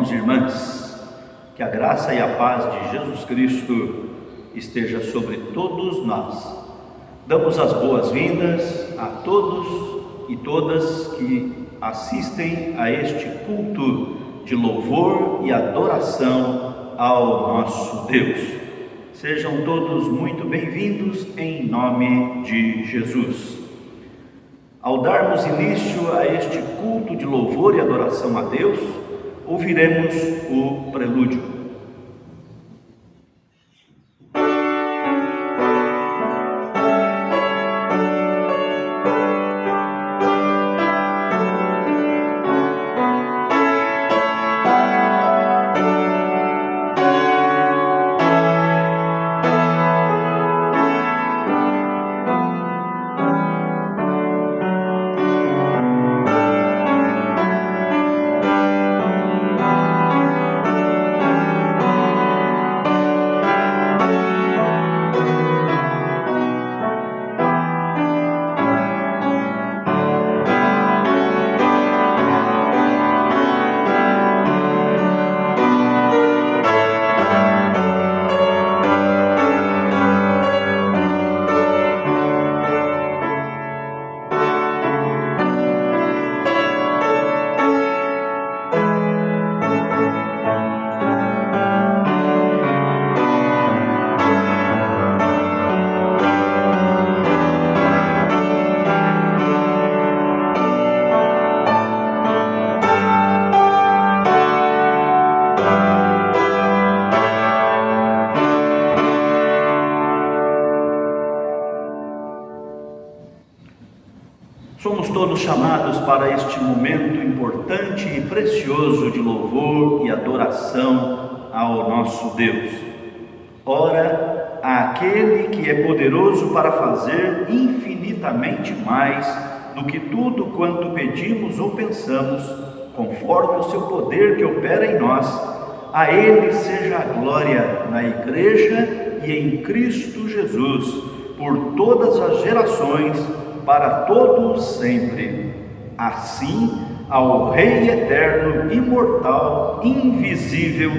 irmãos e irmãs, que a graça e a paz de Jesus Cristo esteja sobre todos nós. Damos as boas-vindas a todos e todas que assistem a este culto de louvor e adoração ao nosso Deus. Sejam todos muito bem-vindos em nome de Jesus. Ao darmos início a este culto de louvor e adoração a Deus, ouviremos o prelúdio. Somos todos chamados para este momento importante e precioso de louvor e adoração ao nosso Deus. Ora, àquele que é poderoso para fazer infinitamente mais do que tudo quanto pedimos ou pensamos, conforme o seu poder que opera em nós, a Ele seja a glória na Igreja e em Cristo Jesus, por todas as gerações, para todos sempre. Assim, ao Rei eterno, imortal, invisível,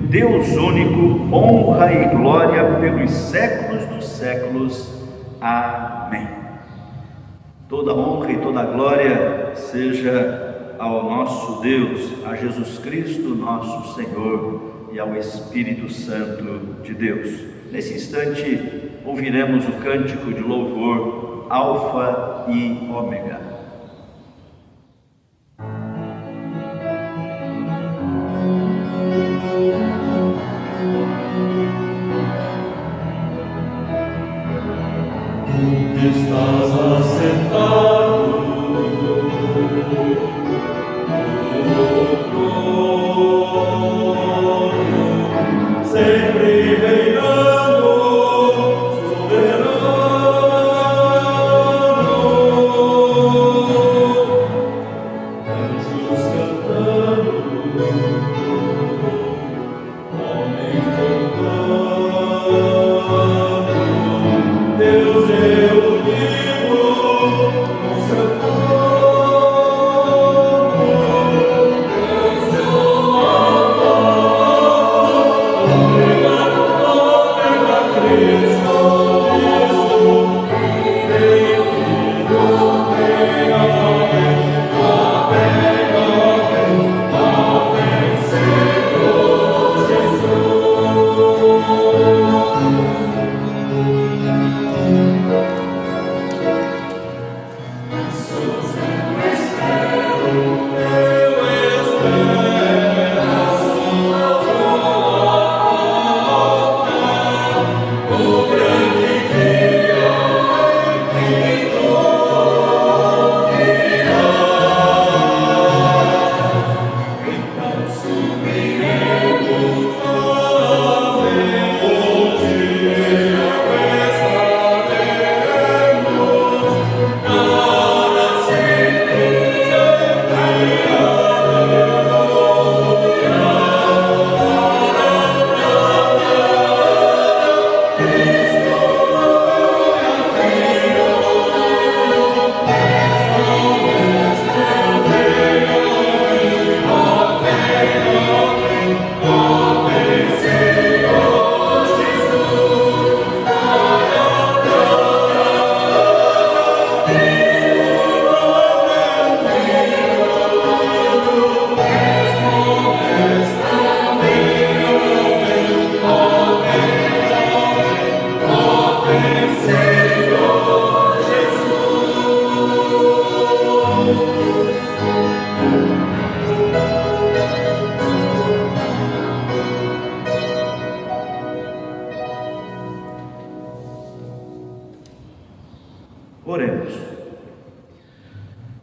Deus único, honra e glória pelos séculos dos séculos. Amém. Toda honra e toda glória seja ao nosso Deus, a Jesus Cristo, nosso Senhor, e ao Espírito Santo de Deus. Nesse instante, ouviremos o cântico de louvor Alfa e Ômega. Estás assentado no trono, sempre reinando, soberano. Anjos cantando, homens louvando, Deus reunido com seu povo, em sua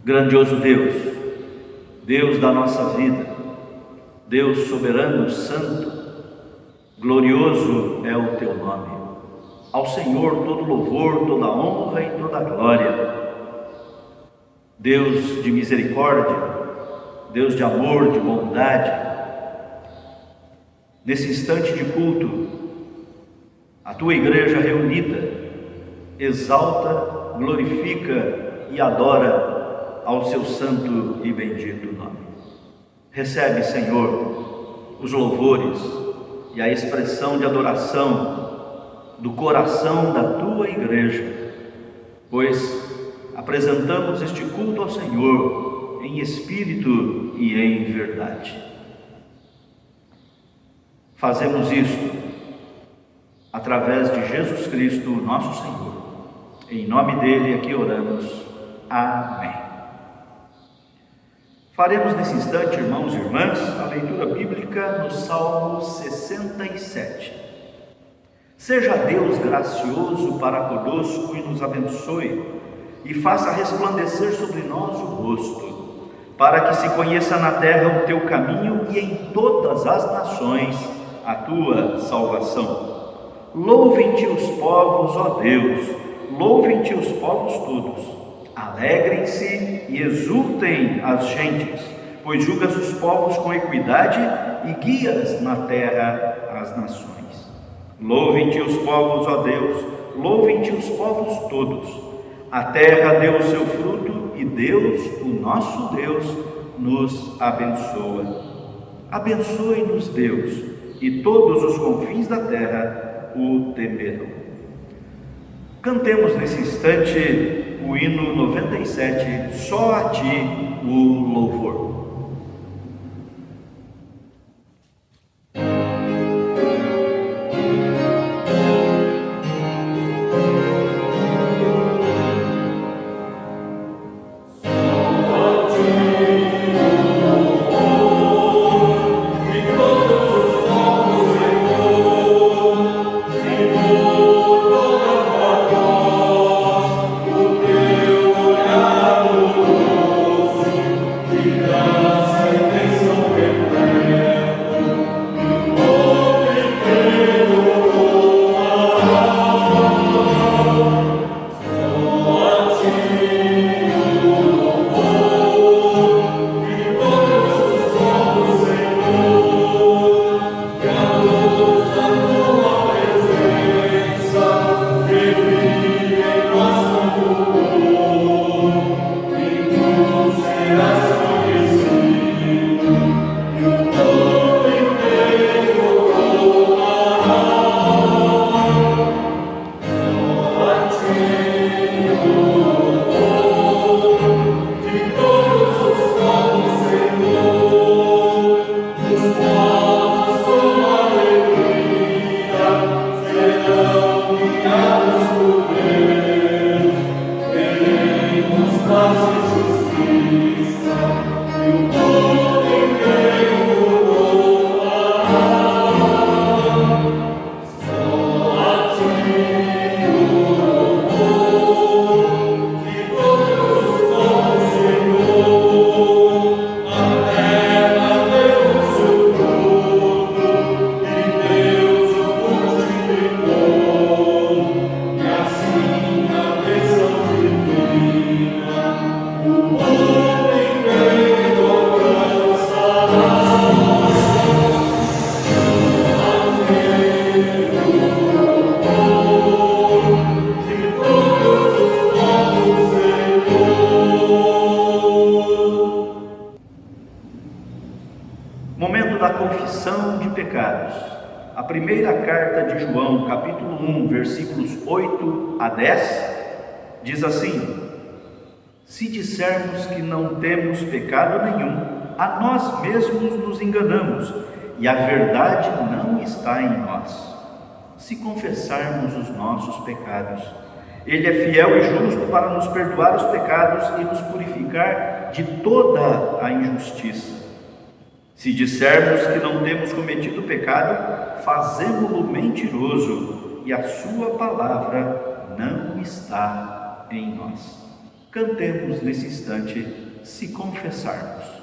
Grandioso Deus, Deus da nossa vida, Deus soberano, santo, glorioso é o teu nome. Ao Senhor todo louvor, toda honra e toda glória. Deus de misericórdia, Deus de amor, de bondade. Nesse instante de culto, a tua igreja reunida exalta, glorifica e adora ao seu santo e bendito nome. Recebe, Senhor, os louvores e a expressão de adoração do coração da tua igreja, pois apresentamos este culto ao Senhor em espírito e em verdade. Fazemos isto através de Jesus Cristo, nosso Senhor. Em nome dele aqui oramos. Amém. Faremos nesse instante, irmãos e irmãs, a leitura bíblica no Salmo 67. Seja Deus gracioso para conosco e nos abençoe, e faça resplandecer sobre nós o rosto, para que se conheça na terra o teu caminho e em todas as nações a tua salvação. Louvem-te os povos, ó Deus, louvem-te os povos todos. Alegrem-se e exultem as gentes, pois julgas os povos com equidade e guias na terra as nações. Louvem-te os povos, ó Deus, louvem-te os povos todos. A terra deu o seu fruto e Deus, o nosso Deus, nos abençoa. Abençoe-nos, Deus, e todos os confins da terra o temerão. Cantemos nesse instante o hino 97, Só a ti o louvor. Momento da confissão de pecados. A primeira carta de João, capítulo 1, versículos 8 a 10, diz assim: se dissermos que não temos pecado nenhum, a nós mesmos nos enganamos, e a verdade não está em nós. Se confessarmos os nossos pecados, Ele é fiel e justo para nos perdoar os pecados e nos purificar de toda a injustiça. Se dissermos que não temos cometido pecado, fazemo-lo mentiroso, e a sua palavra não está em nós. Cantemos nesse instante se confessarmos.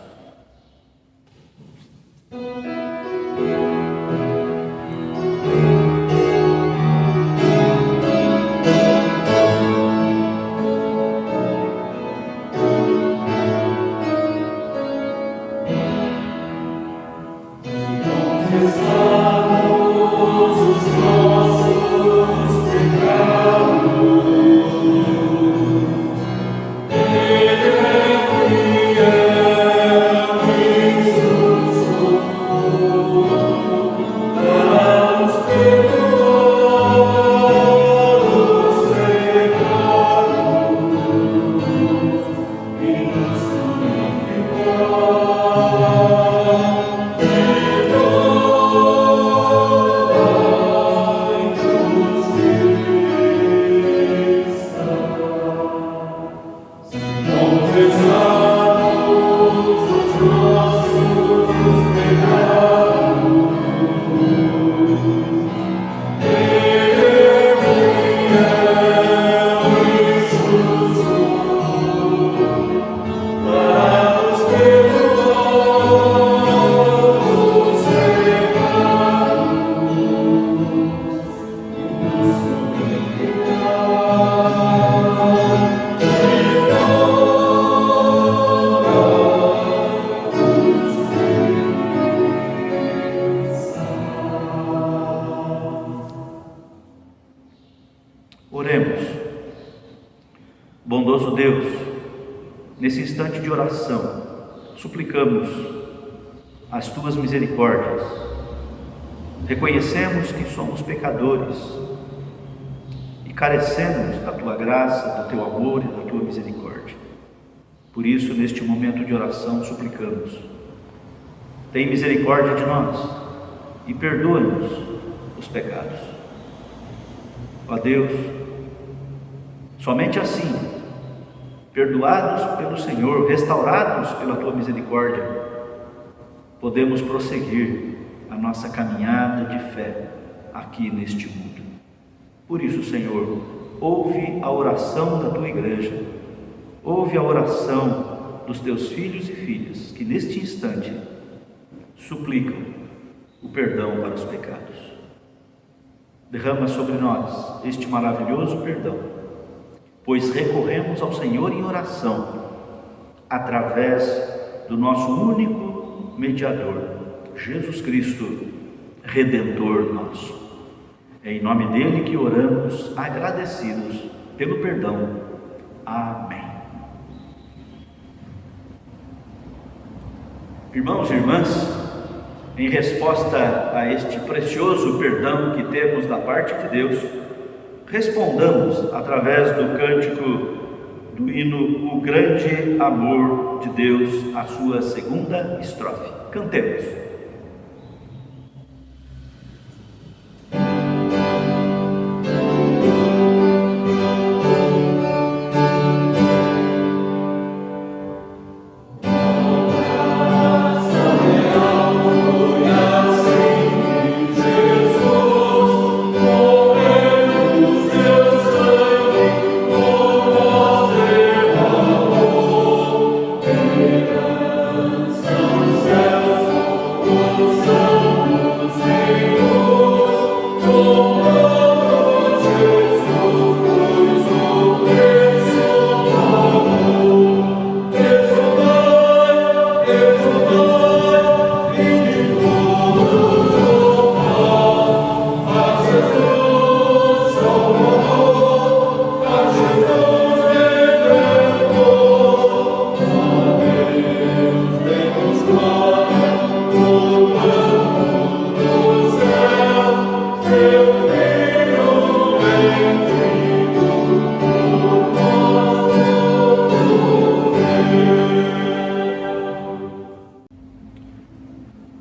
Oremos. Bondoso Deus, nesse instante de oração, suplicamos as Tuas misericórdias. Reconhecemos que somos pecadores e carecemos da Tua graça, do Teu amor e da Tua misericórdia. Por isso, neste momento de oração, suplicamos: tem misericórdia de nós e perdoa-nos os pecados. Ó Deus, somente assim, perdoados pelo Senhor, restaurados pela Tua misericórdia, podemos prosseguir a nossa caminhada de fé aqui neste mundo. Por isso, Senhor, ouve a oração da Tua igreja, ouve a oração dos Teus filhos e filhas, que neste instante suplicam o perdão para os pecados. Derrama sobre nós este maravilhoso perdão, pois recorremos ao Senhor em oração, através do nosso único mediador, Jesus Cristo, Redentor nosso. É em nome dele que oramos, agradecidos pelo perdão. Amém. Irmãos e irmãs, em resposta a este precioso perdão que temos da parte de Deus, respondamos através do cântico do hino O Grande Amor de Deus, a sua segunda estrofe. Cantemos.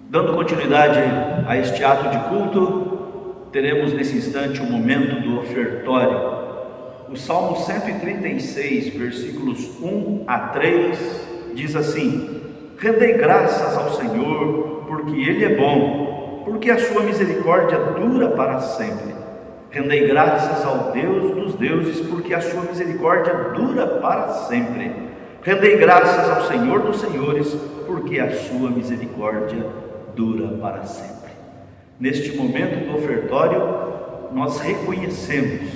Dando continuidade a este ato de culto, teremos nesse instante o momento do ofertório. O Salmo 136, versículos 1 a 3, diz assim: rendei graças ao Senhor, porque Ele é bom, porque a sua misericórdia dura para sempre. Rendei graças ao Deus dos deuses, porque a sua misericórdia dura para sempre. Rendei graças ao Senhor dos Senhores, porque a sua misericórdia dura para sempre. Neste momento do ofertório, nós reconhecemos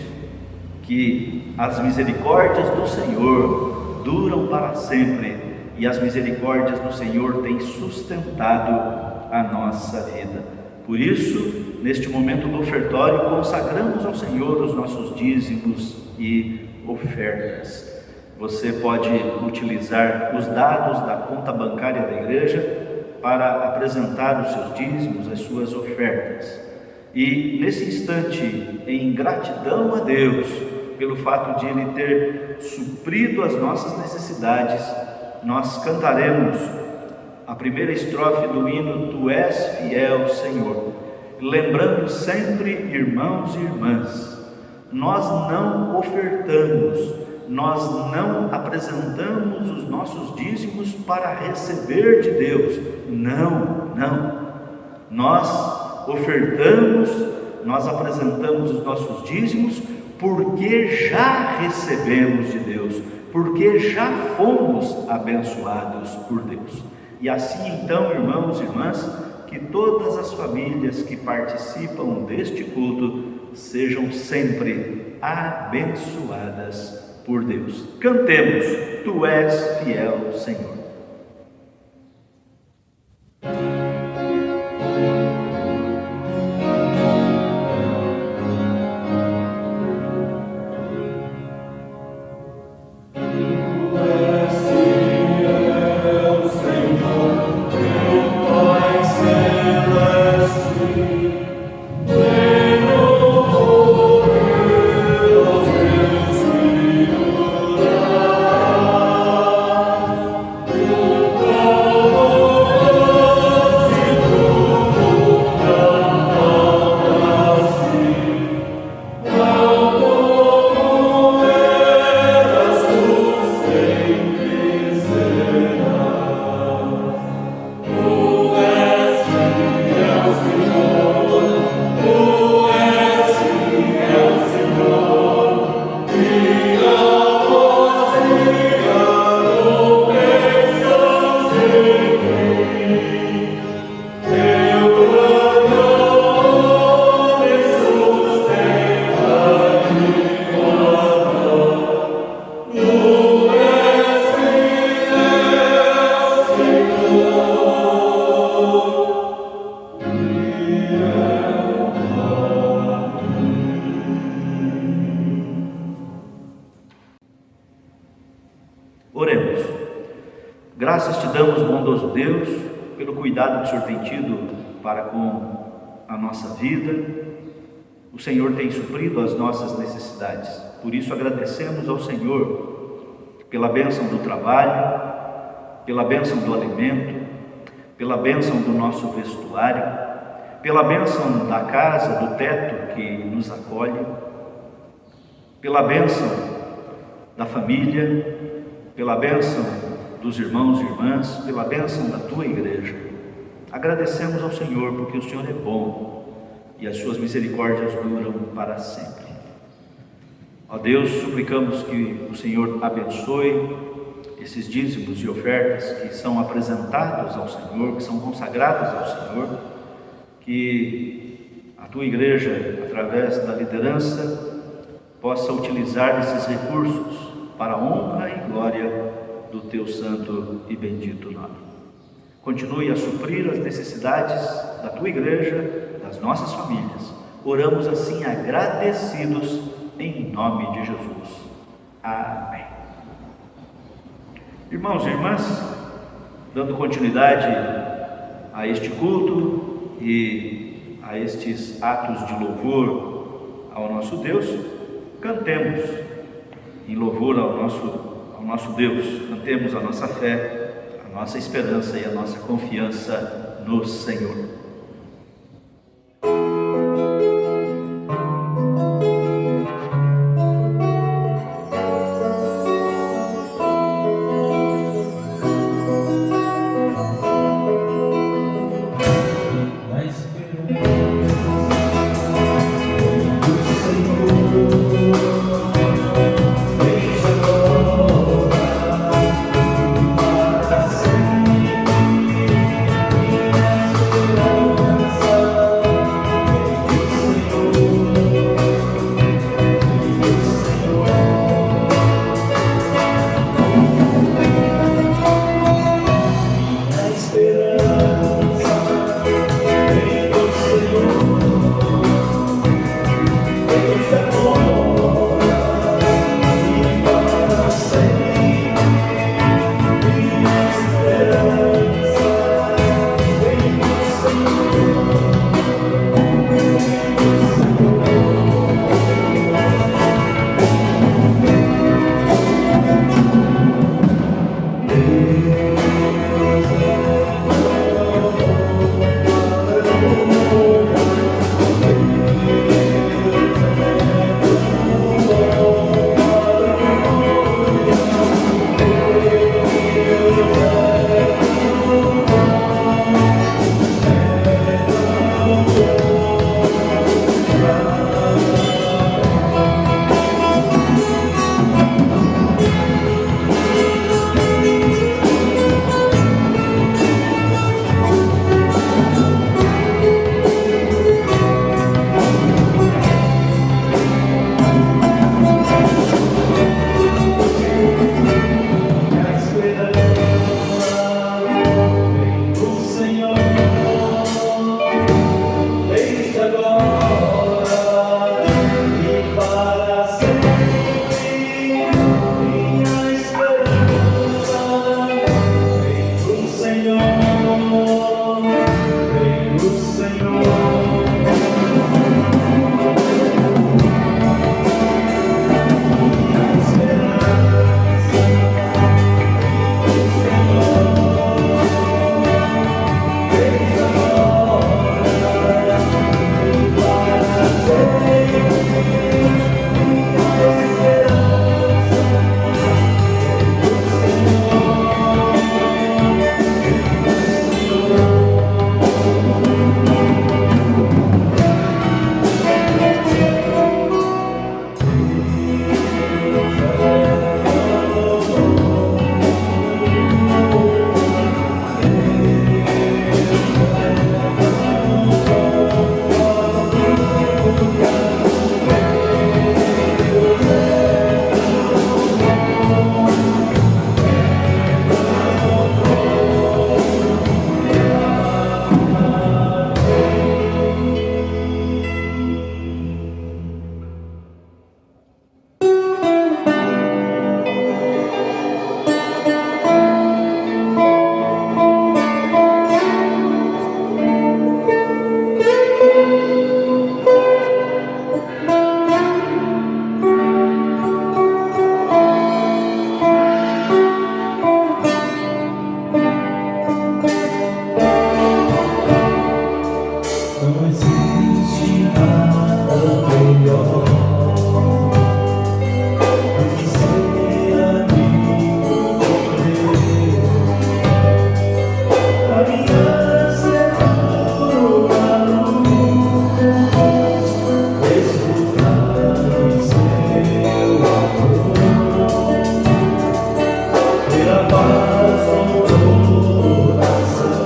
que as misericórdias do Senhor duram para sempre e as misericórdias do Senhor têm sustentado a nossa vida. Por isso, neste momento do ofertório, consagramos ao Senhor os nossos dízimos e ofertas. Você pode utilizar os dados da conta bancária da igreja para apresentar os seus dízimos, as suas ofertas. E nesse instante, em gratidão a Deus, pelo fato de Ele ter suprido as nossas necessidades, nós cantaremos a primeira estrofe do hino Tu és fiel, Senhor, lembrando sempre, irmãos e irmãs, nós não ofertamos, nós não apresentamos os nossos dízimos para receber de Deus, não. Nós ofertamos, nós apresentamos os nossos dízimos porque já recebemos de Deus, porque já fomos abençoados por Deus. E assim então, irmãos e irmãs, que todas as famílias que participam deste culto sejam sempre abençoadas por Deus. Cantemos, Tu és fiel, Senhor. Oremos. Graças te damos, bondoso Deus, pelo cuidado que o Senhor tem tido para com a nossa vida. O Senhor tem suprido as nossas necessidades. Por isso agradecemos ao Senhor pela bênção do trabalho, pela bênção do alimento, pela bênção do nosso vestuário, pela bênção da casa, do teto que nos acolhe, pela bênção da família, pela bênção dos irmãos e irmãs, pela bênção da tua igreja. Agradecemos ao Senhor porque o Senhor é bom e as suas misericórdias duram para sempre. Ó Deus, suplicamos que o Senhor abençoe esses dízimos e ofertas que são apresentados ao Senhor, que são consagrados ao Senhor, que a tua igreja, através da liderança, possa utilizar esses recursos para a honra e glória do teu santo e bendito nome. Continue a suprir as necessidades da tua igreja, das nossas famílias. Oramos assim agradecidos em nome de Jesus. Amém. Irmãos e irmãs, dando continuidade a este culto e a estes atos de louvor ao nosso Deus, cantemos em louvor ao nosso Deus, cantemos a nossa fé, a nossa esperança e a nossa confiança no Senhor. Não existe nada melhor do que ser amigo de Deus, caminhar seguro na luz, escutar o seu amor, ter a paz no coração.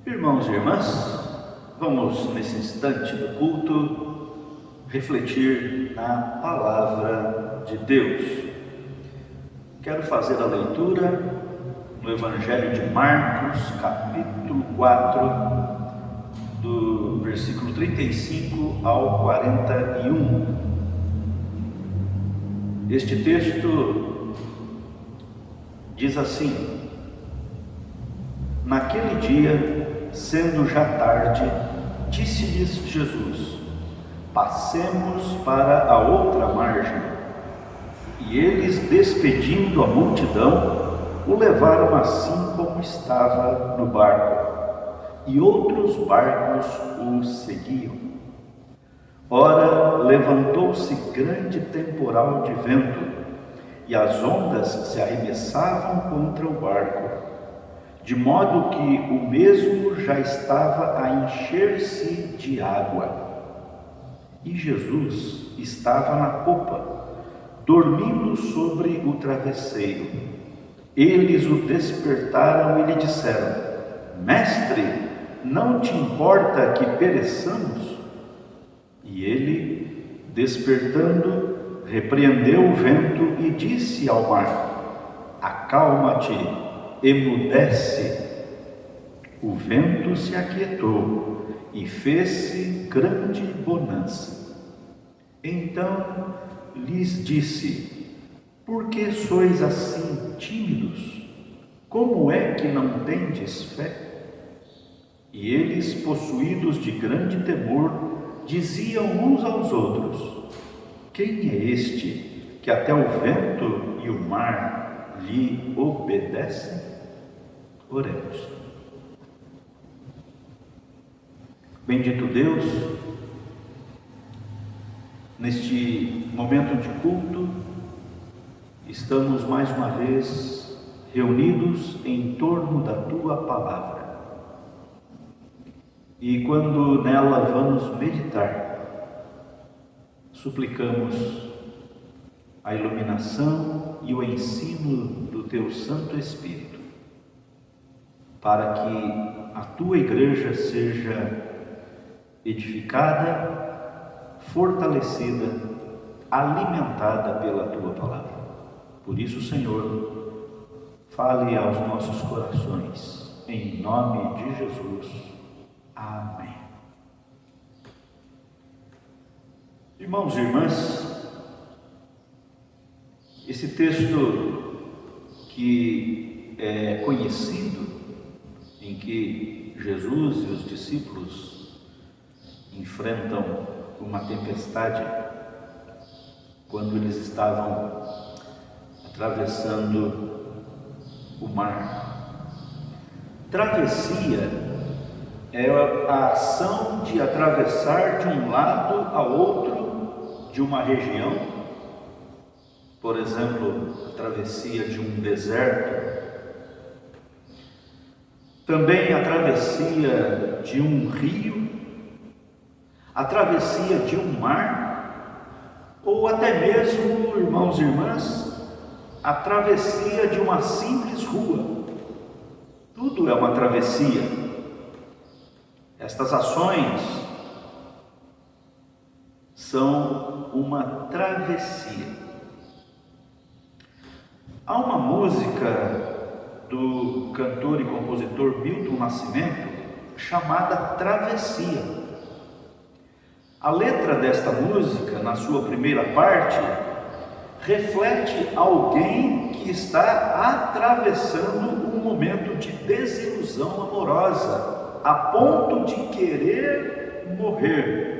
Irmãos e irmãs, vamos nesse instante do culto refletir na palavra de Deus. Quero fazer a leitura no Evangelho de Marcos, capítulo 4, do versículo 35 ao 41. Este texto diz assim: Naquele dia, sendo já tarde, disse-lhes Jesus: Passemos para a outra margem. E eles, despedindo a multidão, o levaram assim como estava no barco, e outros barcos o seguiam. Ora, levantou-se grande temporal de vento, e as ondas se arremessavam contra o barco, de modo que o mesmo já estava a encher-se de água. E Jesus estava na popa, dormindo sobre o travesseiro. Eles o despertaram e lhe disseram: Mestre, não te importa que pereçamos? E ele, despertando, repreendeu o vento e disse ao mar: Acalma-te, emudece. O vento se aquietou e fez-se grande bonança. Então lhes disse: Por que sois assim tímidos? Como é que não tendes fé? E eles, possuídos de grande temor, diziam uns aos outros: Quem é este que até o vento e o mar lhe obedecem? Oremos. Bendito Deus, neste momento de culto, estamos mais uma vez reunidos em torno da Tua Palavra. E quando nela vamos meditar, suplicamos a iluminação e o ensino do Teu Santo Espírito, para que a Tua Igreja seja edificada, fortalecida, alimentada pela Tua Palavra. Por isso, Senhor, fale aos nossos corações, em nome de Jesus. Amém. Irmãos e irmãs, esse texto que é conhecido, em que Jesus e os discípulos enfrentam uma tempestade quando eles estavam atravessando o mar. Travessia é a ação de atravessar de um lado a outro de uma região, por exemplo, a travessia de um deserto, também a travessia de um rio, a travessia de um mar, ou até mesmo, irmãos e irmãs, a travessia de uma simples rua. Tudo é uma travessia. Estas ações são uma travessia. Há uma música do cantor e compositor Milton Nascimento chamada Travessia. A letra desta música, na sua primeira parte, reflete alguém que está atravessando um momento de desilusão amorosa, a ponto de querer morrer.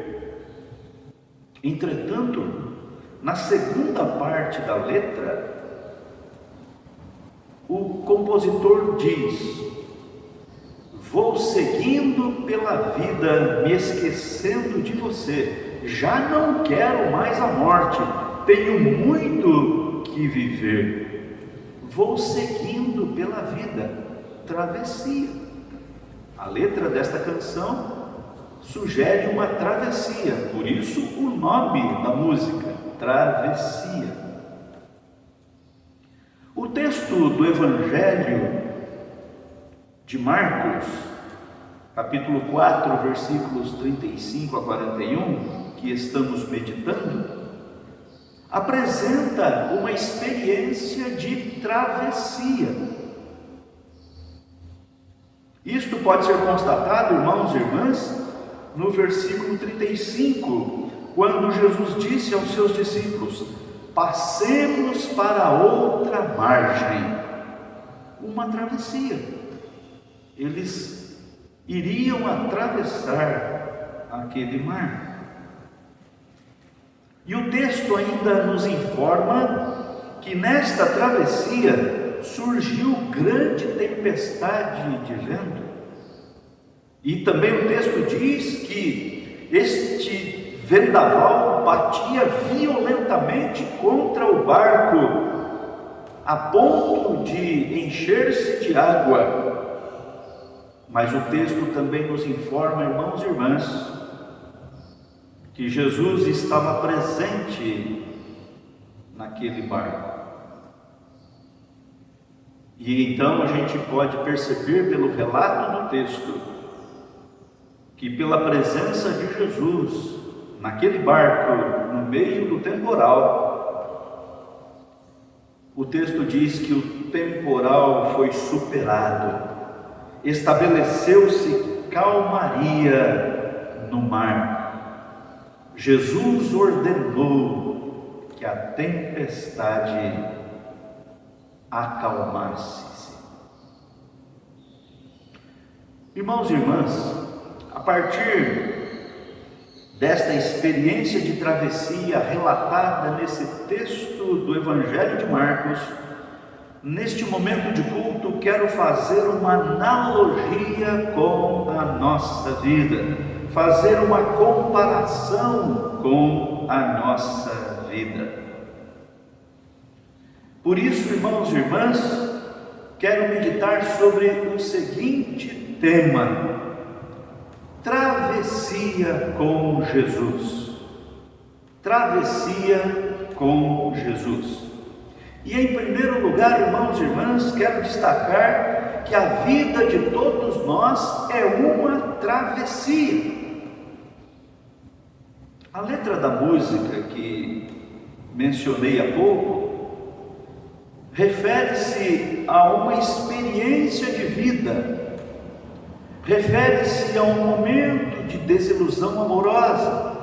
Entretanto, na segunda parte da letra, o compositor diz: vou seguindo pela vida, me esquecendo de você, já não quero mais a morte, tenho muito que viver. Vou seguindo pela vida, travessia. A letra desta canção sugere uma travessia, por isso o nome da música, Travessia. O texto do Evangelho de Marcos, capítulo 4, versículos 35 a 41, que estamos meditando, apresenta uma experiência de travessia. Isto pode ser constatado, irmãos e irmãs, no versículo 35, quando Jesus disse aos seus discípulos: passemos para outra margem. Uma travessia. Eles iriam atravessar aquele mar. E o texto ainda nos informa que nesta travessia surgiu grande tempestade de vento. E também o texto diz que este vendaval batia violentamente contra o barco, a ponto de encher-se de água. Mas o texto também nos informa, irmãos e irmãs, que Jesus estava presente naquele barco. E então a gente pode perceber pelo relato do texto que pela presença de Jesus naquele barco, no meio do temporal, o texto diz que o temporal foi superado, estabeleceu-se calmaria no mar. Jesus ordenou que a tempestade acalmasse-se. Irmãos e irmãs, a partir desta experiência de travessia relatada nesse texto do Evangelho de Marcos, neste momento de culto, quero fazer uma analogia com a nossa vida, fazer uma comparação com a nossa vida. Por isso, irmãos e irmãs, quero meditar sobre o seguinte tema: travessia com Jesus. Travessia com Jesus. E em primeiro lugar, irmãos e irmãs, quero destacar que a vida de todos nós é uma travessia. A letra da música que mencionei há pouco refere-se a uma experiência de vida, refere-se a um momento de desilusão amorosa.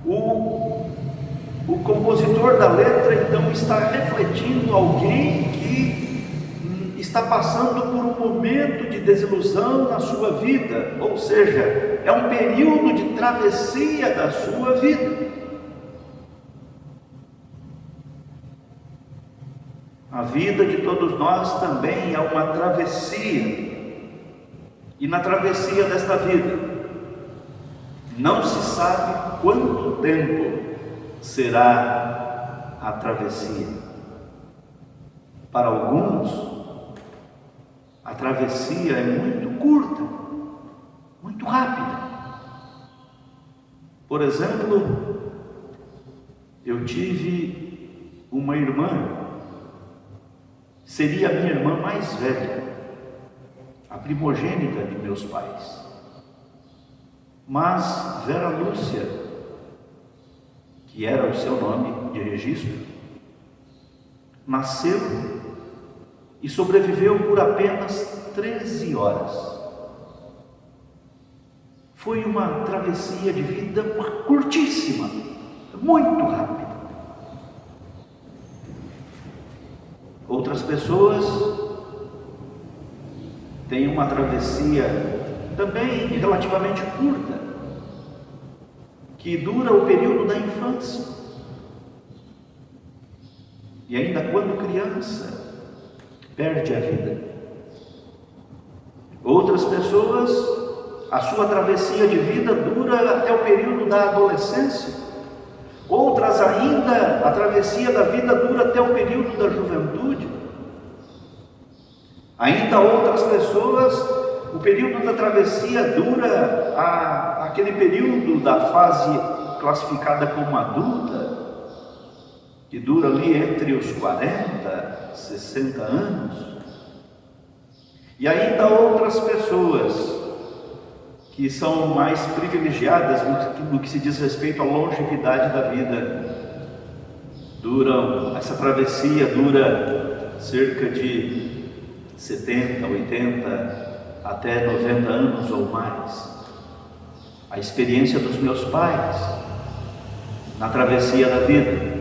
O compositor da letra então está refletindo alguém que está passando por um momento de desilusão na sua vida, ou seja, é um período de travessia da sua vida. A vida de todos nós também é uma travessia, e na travessia desta vida não se sabe quanto tempo será a travessia. Para alguns, a travessia é muito curta, muito rápida. Por exemplo, eu tive uma irmã, seria a minha irmã mais velha, a primogênita de meus pais. Mas Vera Lúcia, que era o seu nome de registro, nasceu e sobreviveu por apenas 13 horas. Foi uma travessia de vida curtíssima, muito rápida. Outras pessoas têm uma travessia também relativamente curta, que dura o período da infância. E ainda quando criança, perde a vida. Outras pessoas, a sua travessia de vida dura até o período da adolescência. Outras ainda, a travessia da vida dura até o período da juventude. Ainda outras pessoas, o período da travessia dura aquele período da fase classificada como adulta, que dura ali entre os 40 e 60 anos. E ainda outras pessoas que são mais privilegiadas no que se diz respeito à longevidade da vida. Essa travessia dura cerca de 70, 80, até 90 anos ou mais. A experiência dos meus pais na travessia da vida.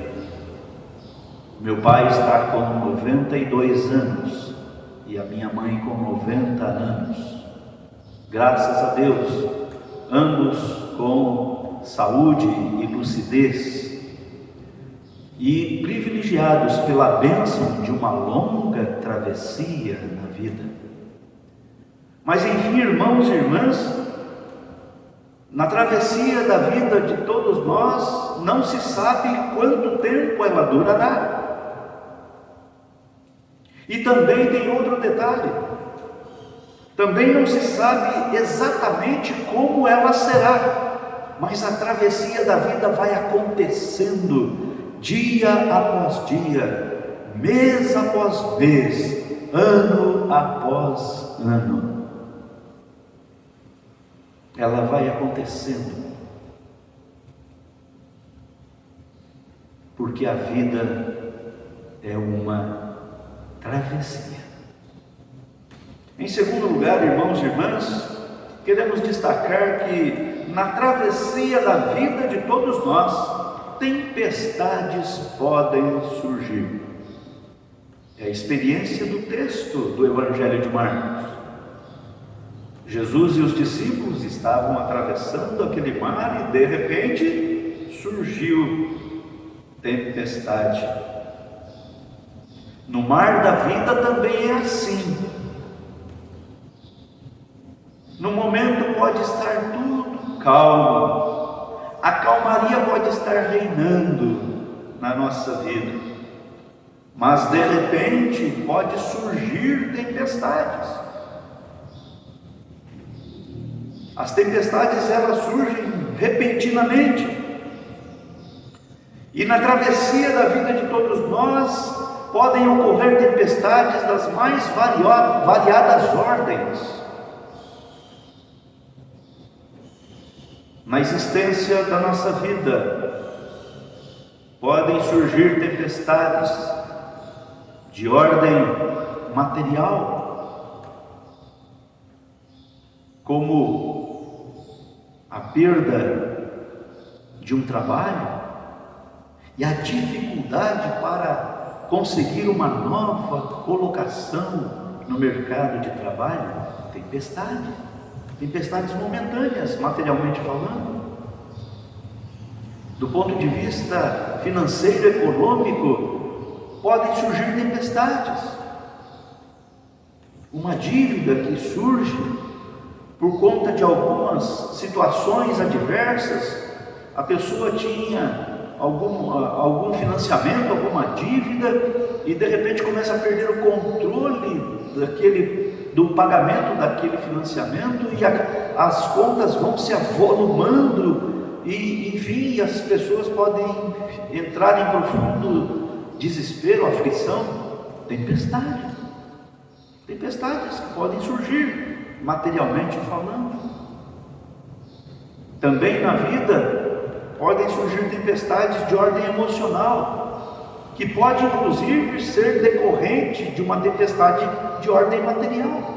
Meu pai está com 92 anos e a minha mãe com 90 anos. Graças a Deus, ambos com saúde e lucidez, e privilegiados pela bênção de uma longa travessia na vida. Mas enfim, irmãos e irmãs, na travessia da vida de todos nós, não se sabe quanto tempo ela durará. E também tem outro detalhe, também não se sabe exatamente como ela será, mas a travessia da vida vai acontecendo dia após dia, mês após mês, ano após ano. Ela vai acontecendo, porque a vida é uma travessia. Em segundo lugar, irmãos e irmãs, queremos destacar que na travessia da vida de todos nós, tempestades podem surgir. É a experiência do texto do Evangelho de Marcos. Jesus e os discípulos estavam atravessando aquele mar e de repente surgiu tempestade. No mar da vida também é assim. No momento pode estar tudo calmo, a calmaria pode estar reinando na nossa vida, mas de repente pode surgir tempestades. As tempestades, elas surgem repentinamente, E na travessia da vida de todos nós podem ocorrer tempestades das mais variadas ordens. Na existência da nossa vida podem surgir tempestades de ordem material, como a perda de um trabalho e a dificuldade para conseguir uma nova colocação no mercado de trabalho. Tempestades momentâneas, materialmente falando. Do ponto de vista financeiro e econômico, podem surgir tempestades. Uma dívida que surge por conta de algumas situações adversas. A pessoa tinha algum financiamento, alguma dívida, e de repente começa a perder o controle do pagamento daquele financiamento, e as contas vão se avolumando, e enfim, as pessoas podem entrar em profundo desespero, aflição. Tempestades que podem surgir, materialmente falando. Também na vida podem surgir tempestades de ordem emocional, que pode inclusive ser decorrente de uma tempestade de ordem material.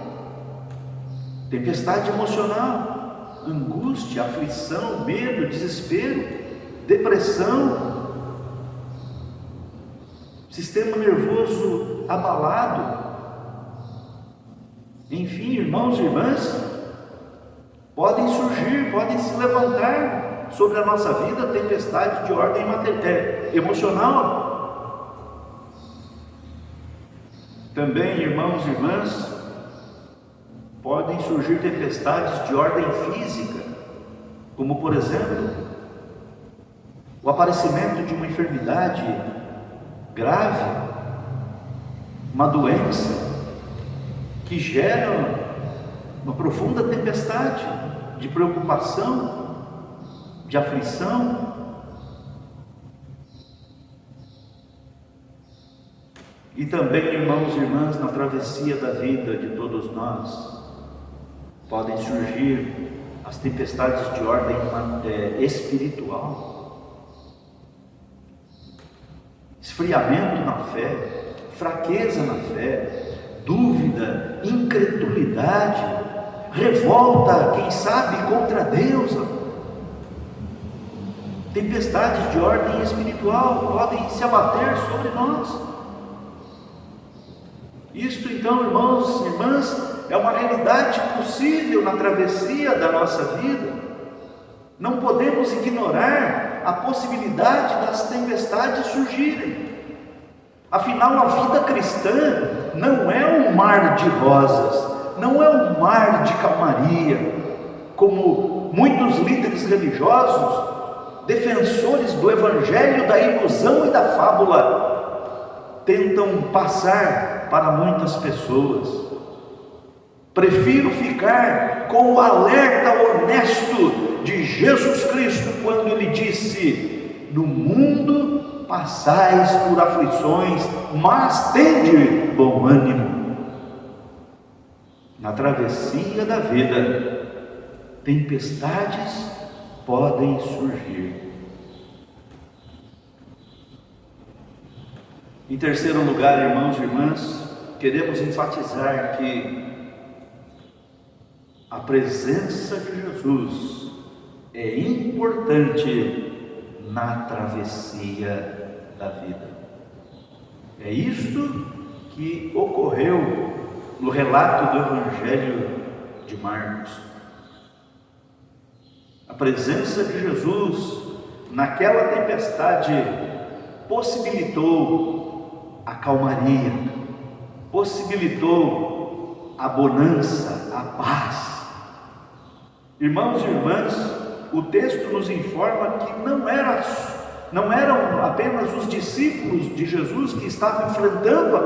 Tempestade emocional, angústia, aflição, medo, desespero, depressão, sistema nervoso abalado. Enfim, irmãos e irmãs, podem surgir, podem se levantar sobre a nossa vida tempestade de ordem emocional. Também, irmãos e irmãs, podem surgir tempestades de ordem física, como por exemplo, o aparecimento de uma enfermidade grave, uma doença que gera uma profunda tempestade de preocupação, de aflição. E também, irmãos e irmãs, na travessia da vida de todos nós, podem surgir as tempestades de ordem espiritual. Esfriamento na fé, fraqueza na fé, dúvida, incredulidade, revolta, quem sabe, contra Deus. Tempestades de ordem espiritual podem se abater sobre nós. Isto então, irmãos e irmãs, é uma realidade possível na travessia da nossa vida. Não podemos ignorar a possibilidade das tempestades surgirem. Afinal, a vida cristã não é um mar de rosas, não é um mar de calmaria, como muitos líderes religiosos, defensores do evangelho da ilusão e da fábula, tentam passar para muitas pessoas. Prefiro ficar com o alerta honesto de Jesus Cristo, quando ele disse: no mundo passais por aflições, mas tende bom ânimo. Na travessia da vida, tempestades podem surgir. Em terceiro lugar, irmãos e irmãs, queremos enfatizar que a presença de Jesus é importante na travessia da vida. É isto que ocorreu no relato do Evangelho de Marcos. A presença de Jesus naquela tempestade possibilitou a calmaria, possibilitou a bonança, a paz. Irmãos e irmãs, o texto nos informa que não eram apenas os discípulos de Jesus que estavam enfrentando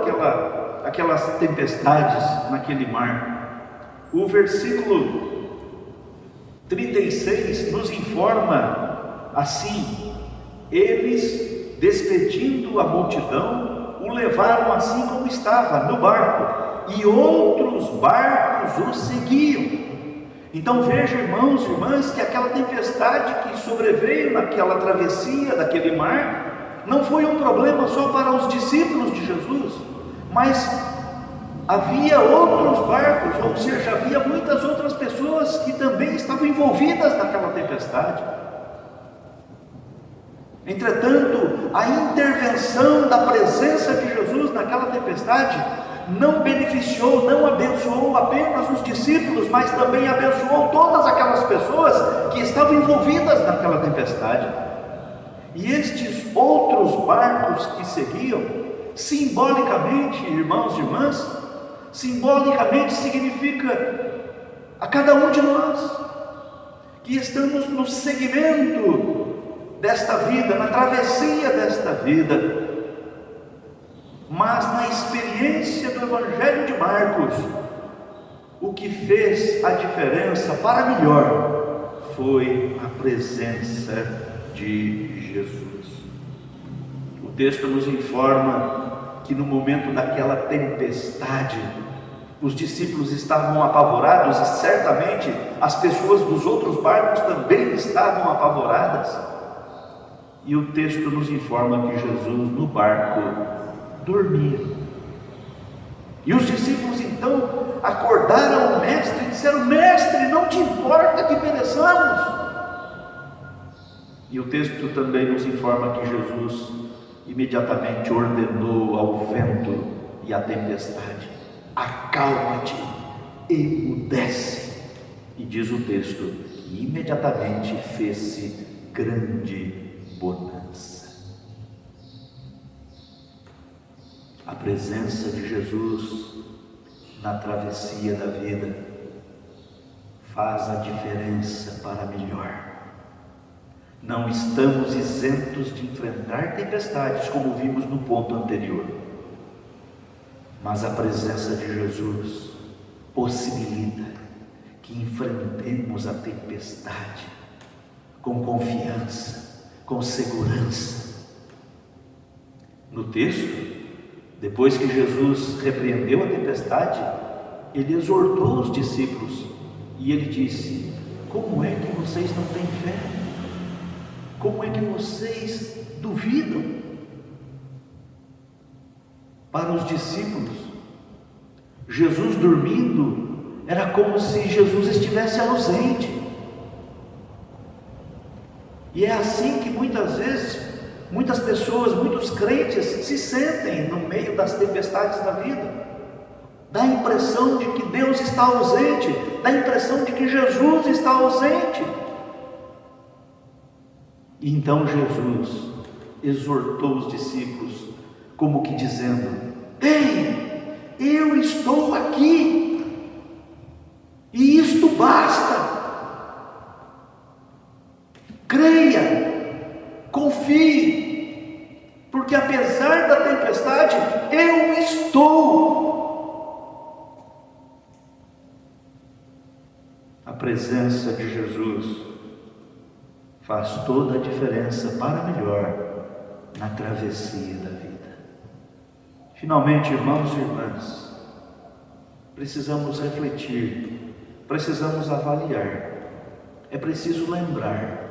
aquelas tempestades naquele mar. O versículo 36 nos informa assim: eles despedindo a multidão, o levaram assim como estava, no barco, e outros barcos o seguiam. Então veja, irmãos e irmãs, que aquela tempestade que sobreveio naquela travessia daquele mar, não foi um problema só para os discípulos de Jesus, mas havia outros barcos, ou seja, havia muitas outras pessoas que também estavam envolvidas naquela tempestade. Entretanto, a intervenção da presença de Jesus naquela tempestade não beneficiou, não abençoou apenas os discípulos, mas também abençoou todas aquelas pessoas que estavam envolvidas naquela tempestade. E estes outros barcos que seguiam, simbolicamente, irmãos e irmãs, simbolicamente significa a cada um de nós que estamos no segmento desta vida, na travessia desta vida, mas na experiência do Evangelho de Marcos, o que fez a diferença para melhor foi a presença de Jesus. O texto nos informa que no momento daquela tempestade, os discípulos estavam apavorados e certamente as pessoas dos outros barcos também estavam apavoradas. E o texto nos informa que Jesus no barco dormia. E os discípulos então acordaram o mestre e disseram: Mestre, não te importa que pereçamos? E o texto também nos informa que Jesus imediatamente ordenou ao vento e à tempestade: acalma-te, emudece. E diz o texto que imediatamente fez-se grande bonança. A presença de Jesus na travessia da vida faz a diferença para melhor. Não estamos isentos de enfrentar tempestades, como vimos no ponto anterior, mas a presença de Jesus possibilita que enfrentemos a tempestade com confiança, com segurança. No texto, depois que Jesus repreendeu a tempestade, ele exortou os discípulos e ele disse: como é que vocês não têm fé? Como é que vocês duvidam? Para os discípulos, Jesus dormindo era como se Jesus estivesse ausente. E é assim que muitas vezes, muitas pessoas, muitos crentes se sentem no meio das tempestades da vida. Dá a impressão de que Deus está ausente, dá a impressão de que Jesus está ausente. E então Jesus exortou os discípulos, como que dizendo: ei, eu estou aqui, e isto basta. Creia, confie, porque apesar da tempestade, eu estou. A presença de Jesus faz toda a diferença para melhor na travessia da vida. Finalmente, irmãos e irmãs, precisamos refletir, precisamos avaliar, é preciso lembrar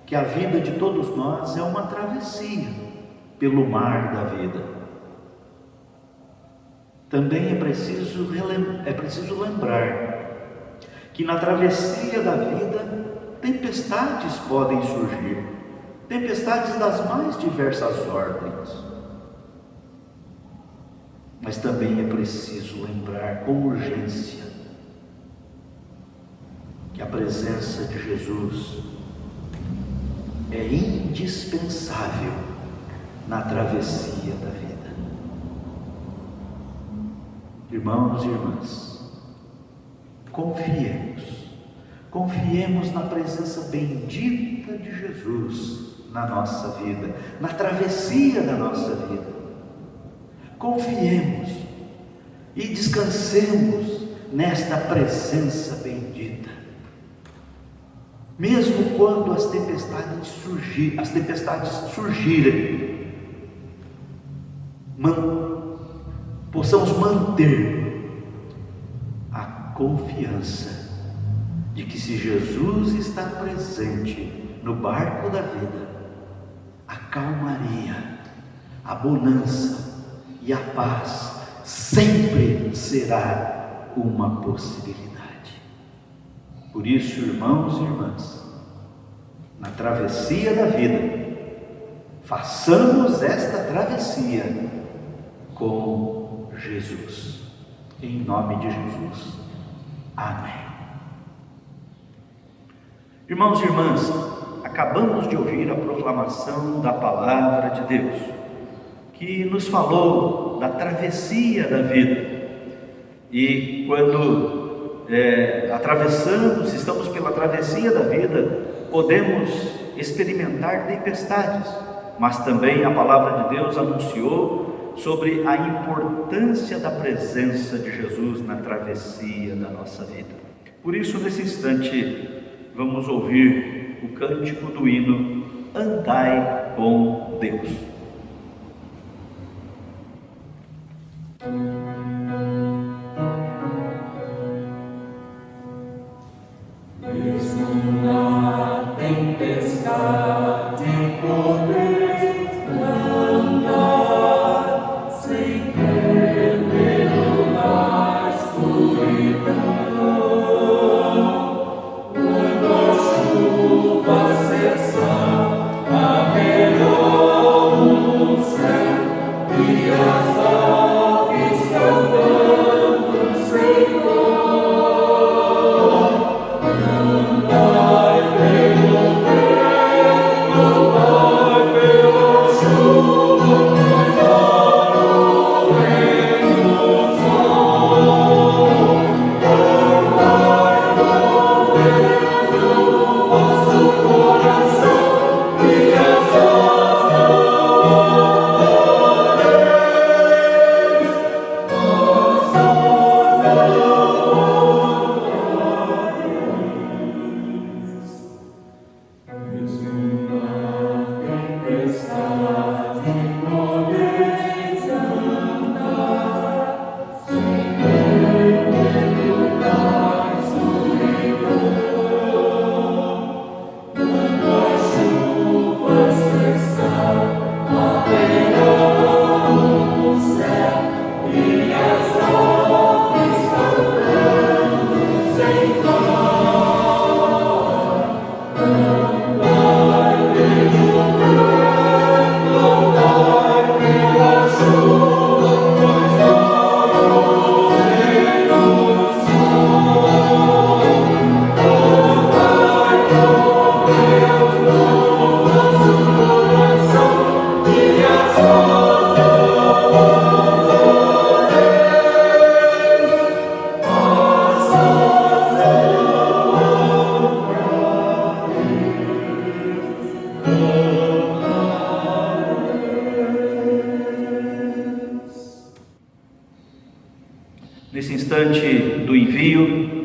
que a vida de todos nós é uma travessia pelo mar da vida. Também é preciso lembrar que na travessia da vida tempestades podem surgir, tempestades das mais diversas ordens. Mas também é preciso lembrar com urgência que a presença de Jesus é indispensável na travessia da vida. Irmãos e irmãs, confiemos na presença bendita de Jesus na nossa vida, na travessia da nossa vida. Confiemos e descansemos nesta presença bendita. mesmo quando as tempestades surgirem, possamos manter a confiança de que, se Jesus está presente no barco da vida, a calmaria, a bonança e a paz sempre será uma possibilidade. Por isso, irmãos e irmãs, na travessia da vida, façamos esta travessia com Jesus. Em nome de Jesus. Amém. Irmãos e irmãs, acabamos de ouvir a proclamação da palavra de Deus, que nos falou da travessia da vida. E quando estamos pela travessia da vida, podemos experimentar tempestades, mas também a palavra de Deus anunciou sobre a importância da presença de Jesus na travessia da nossa vida. Por isso, nesse instante, vamos ouvir o cântico do hino Andai com Deus. Mesmo na tempestade podeis andar, sem ter medo da escuridão. Quando a chuva cessar, haverá um céu e as aves cantando sem dó. Nesse instante do envio,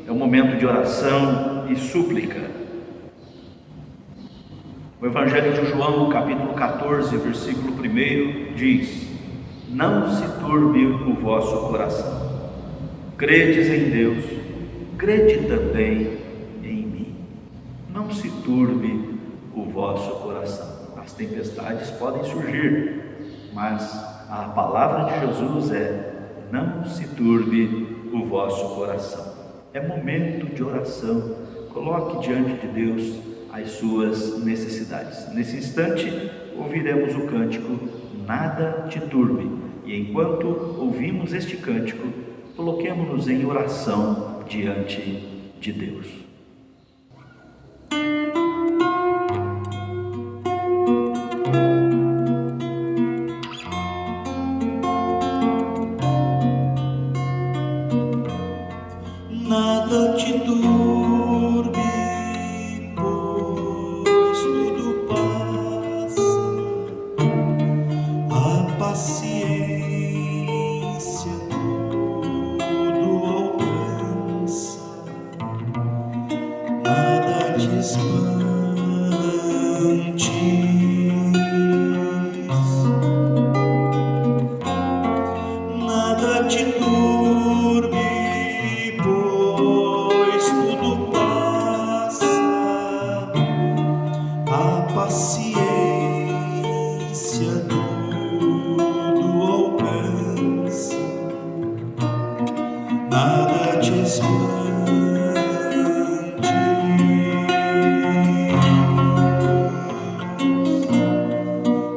é um momento de oração e súplica. O Evangelho de João, capítulo 14, versículo 1, diz: Não se turbe o vosso coração. Credes em Deus, crede também em mim. Não se turbe o vosso coração. As tempestades podem surgir, mas a palavra de Jesus é: não se turbe o vosso coração. É momento de oração. Coloque diante de Deus as suas necessidades. Nesse instante, ouviremos o cântico Nada te turbe. E enquanto ouvimos este cântico, coloquemo-nos em oração diante de Deus. Nada te turbe, pois tudo passa. A paciência tudo alcança.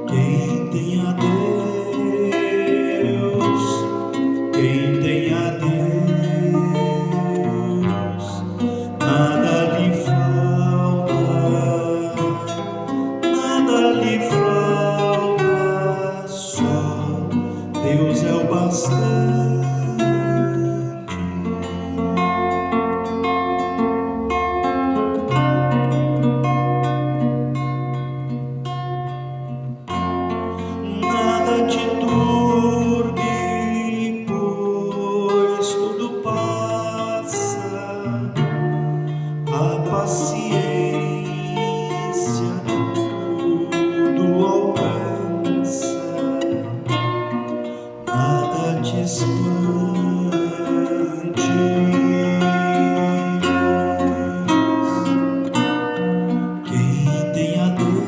Quem tem a Deus, quem tem a Deus, nada lhe falta, nada lhe falta, só Deus é o bastante. Nada te turbe, pois tudo passa, a paciência tudo alcança, nada te espante. Quem tem a Deus,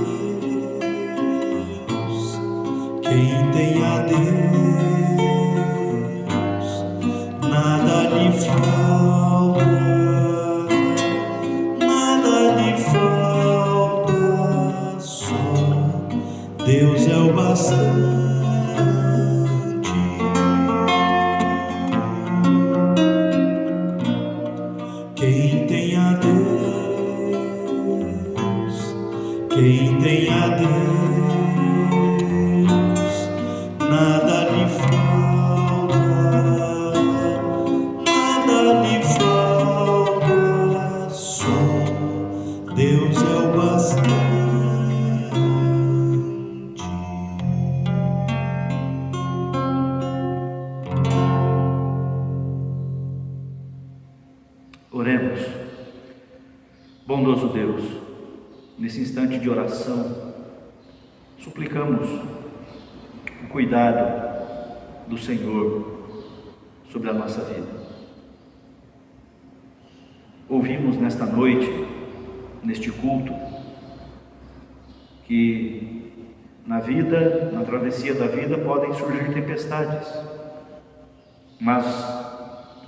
quem tem a Deus, nada lhe falta, nada lhe falta, só Deus é o bastante. Quem tem a Deus, quem tem a Deus, nada lhe falta, nada lhe falta, só Deus é o bastante. Oremos. Bondoso Deus, nesse instante de oração, suplicamos o cuidado do Senhor sobre a nossa vida. Ouvimos nesta noite, neste culto, que na vida, na travessia da vida, podem surgir tempestades, mas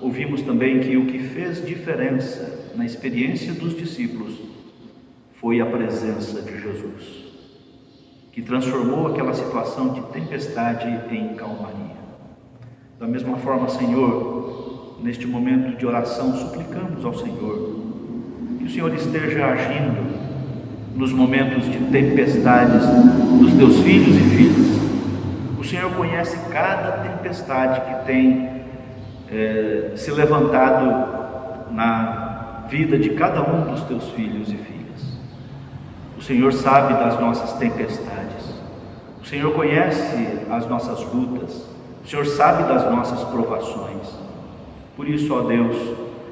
ouvimos também que o que fez diferença na experiência dos discípulos foi a presença de Jesus, que transformou aquela situação de tempestade em calmaria. Da mesma forma, Senhor, neste momento de oração, suplicamos ao Senhor que o Senhor esteja agindo nos momentos de tempestades dos teus filhos e filhas. O Senhor conhece cada tempestade que tem se levantado na vida de cada um dos teus filhos e filhas. O Senhor sabe das nossas tempestades, o Senhor conhece as nossas lutas, o Senhor sabe das nossas provações. Por isso, ó Deus,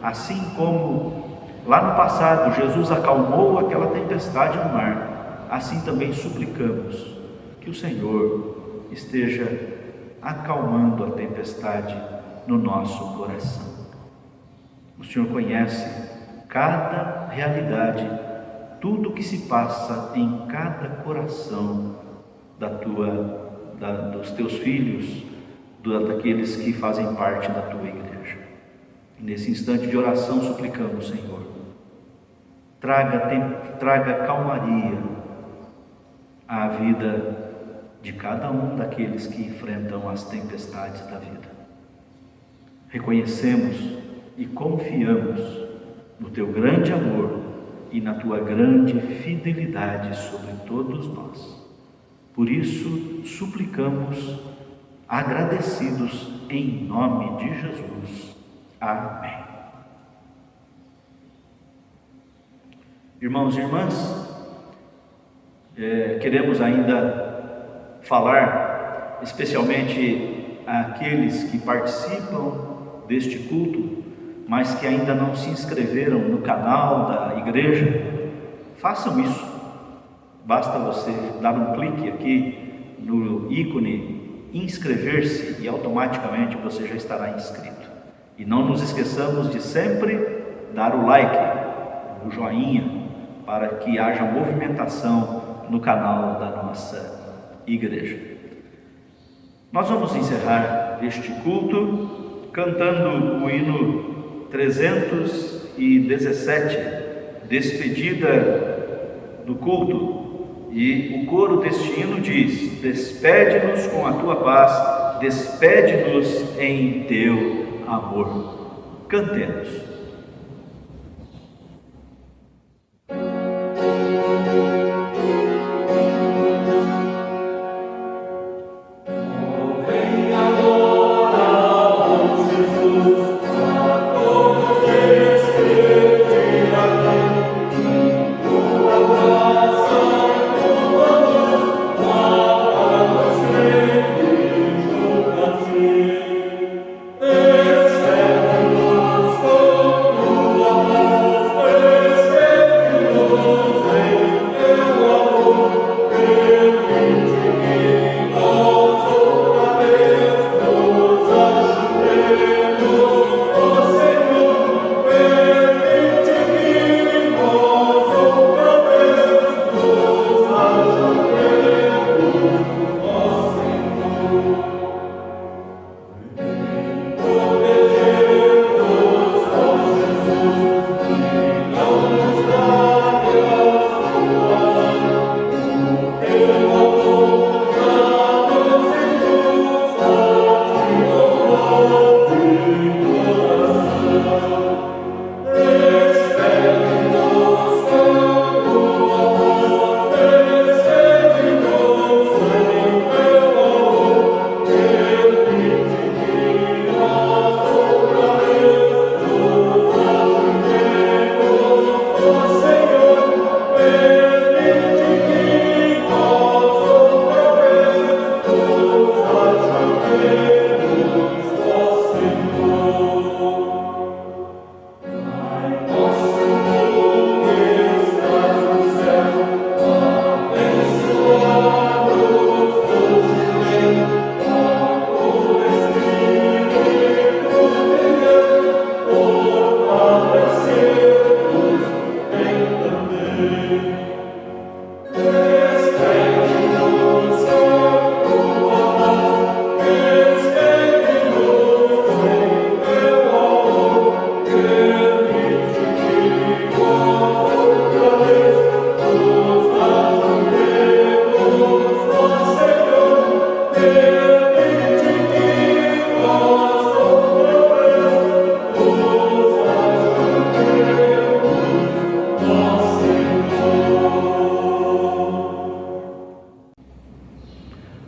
assim como lá no passado Jesus acalmou aquela tempestade no mar, assim também suplicamos que o Senhor esteja acalmando a tempestade no nosso coração. O Senhor conhece cada realidade, tudo que se passa em cada coração dos teus filhos, daqueles que fazem parte da tua igreja. E nesse instante de oração suplicamos, Senhor, traga calmaria à vida de cada um daqueles que enfrentam as tempestades da vida. Reconhecemos e confiamos no teu grande amor e na tua grande fidelidade sobre todos nós. Por isso, suplicamos, agradecidos em nome de Jesus. Amém. Irmãos e irmãs, queremos ainda falar especialmente àqueles que participam deste culto, mas que ainda não se inscreveram no canal da igreja. Façam isso. Basta você dar um clique aqui no ícone inscrever-se e automaticamente você já estará inscrito. E não nos esqueçamos de sempre dar o like, o joinha, para que haja movimentação no canal da nossa igreja. Nós vamos encerrar este culto cantando o hino 317, despedida do culto. E o coro deste hino diz: despede-nos com a tua paz, despede-nos em teu amor. Cantemos.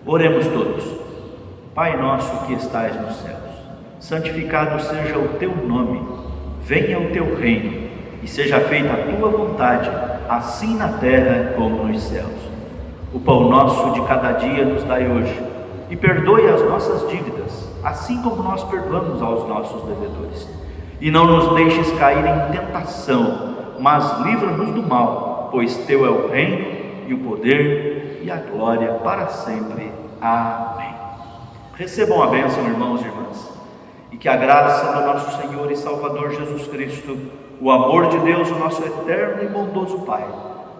Oremos todos. Pai nosso que estais nos céus, santificado seja o teu nome, venha o teu reino e seja feita a tua vontade, assim na terra como nos céus. O pão nosso de cada dia nos dai hoje, e perdoe as nossas dívidas, assim como nós perdoamos aos nossos devedores. E não nos deixes cair em tentação, mas livra-nos do mal, pois teu é o reino e o poder e a glória para sempre. Amém. Recebam a bênção, irmãos e irmãs, e que a graça do nosso Senhor e Salvador Jesus Cristo, o amor de Deus, o nosso eterno e bondoso Pai,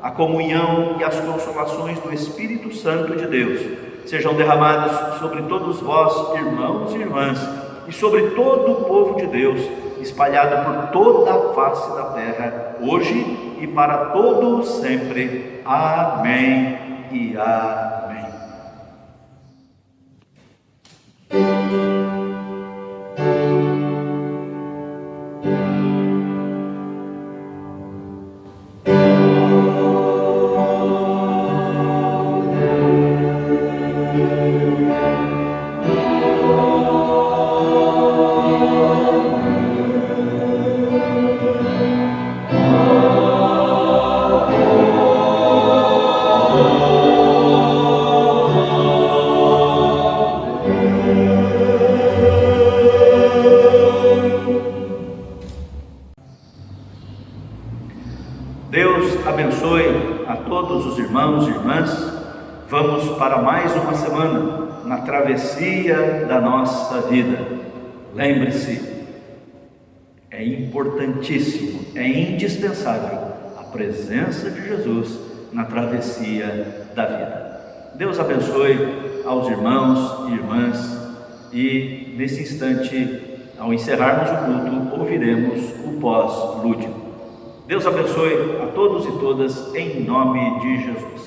a comunhão e as consolações do Espírito Santo de Deus sejam derramados sobre todos vós, irmãos e irmãs, e sobre todo o povo de Deus, espalhado por toda a face da terra, hoje e para todo sempre. Amém e amém. Deus abençoe a todos os irmãos e irmãs. Vamos para mais uma semana na travessia da nossa vida. Lembre-se, é importantíssimo, é indispensável a presença de Jesus na travessia da vida. Deus abençoe aos irmãos e irmãs, e nesse instante Ao encerrarmos o culto, ouviremos o pós-lúdico. Deus abençoe a todos e todas, em nome de Jesus.